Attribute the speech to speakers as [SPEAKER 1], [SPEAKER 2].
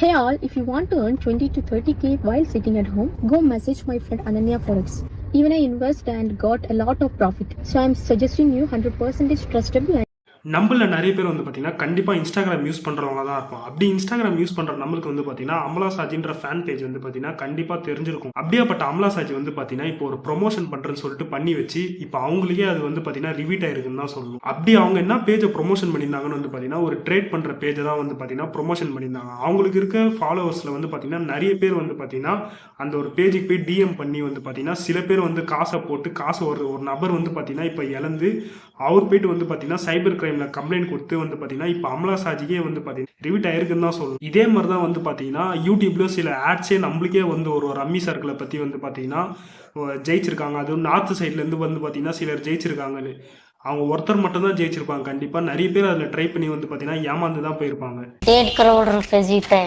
[SPEAKER 1] Hey all, if you want to earn 20 to 30k while sitting at home, go message my friend Ananya Forex. Even I invest and got a lot of profit. So I'm suggesting you 100% trustable.
[SPEAKER 2] நம்மள நிறைய பேர் வந்து பார்த்தீங்கன்னா கண்டிப்பாக Instagram use பண்ணுறவங்க தான் இருக்கும். அப்படி இன்ஸ்டாகிராம் யூஸ் பண்ணுற நம்மளுக்கு வந்து பார்த்தீங்கன்னா அமலா சாஜின்ற ஃபேன் பேஜ் வந்து பார்த்தீங்கன்னா கண்டிப்பாக தெரிஞ்சிருக்கும். அப்படியேப்பட்ட அமலா சாஜி வந்து பார்த்தீங்கன்னா இப்போ ஒரு ப்ரொமோஷன் பண்ணுறேன்னு சொல்லிட்டு பண்ணி வச்சு இப்போ அவங்களுக்கே அது வந்து பார்த்தீங்கன்னா ரிவீட் ஆயிருக்குன்னு தான் சொல்லணும். அப்படி அவங்க என்ன பேஜை ப்ரொமோஷன் பண்ணியிருந்தாங்கன்னு வந்து பார்த்தீங்கன்னா ஒரு ட்ரேட் பண்ணுற பேஜை தான் வந்து பார்த்தீங்கன்னா ப்ரொமோஷன் பண்ணியிருந்தாங்க. அவங்களுக்கு இருக்க ஃபாலோவர்ஸில் வந்து பார்த்தீங்கன்னா நிறைய பேர் வந்து பார்த்தீங்கன்னா அந்த ஒரு பேஜுக்கு போய் டிஎம் பண்ணி வந்து பார்த்தீங்கன்னா சில பேர் வந்து காசை போட்டு காசு ஒரு நபர் வந்து பார்த்தீங்கன்னா இப்போ இழந்து அவர் போயிட்டு வந்து பார்த்தீங்கன்னா சைபர் கிரைமில் கம்ப்ளைண்ட் கொடுத்து வந்து பார்த்தீங்கன்னா இப்போ அமலா சாஜிக்கே வந்து பார்த்தீங்கன்னா ரிவீட் ஆயிருக்குன்னு தான் சொல்லணும். இதே மாதிரி தான் வந்து பார்த்தீங்கன்னா யூடியூப்லேயும் சில ஆட்ஸே நம்மளுக்கே வந்து ஒரு ரம்மி சர்க்கிளை பற்றி வந்து பார்த்தீங்கன்னா ஜெயிச்சிருக்காங்க. அதுவும் நார்த் சைட்லேருந்து வந்து பார்த்தீங்கன்னா சிலர் ஜெயிச்சிருக்காங்கன்னு. அவங்க ஒருத்தர் மட்டும் தான் ஜெயிச்சிருப்பாங்க. கண்டிப்பாக நிறைய பேர் அதில் ட்ரை பண்ணி வந்து பார்த்தீங்கன்னா ஏமாந்து தான் போயிருப்பாங்க.
[SPEAKER 3] 1.5 करोड़ रुपए जीते।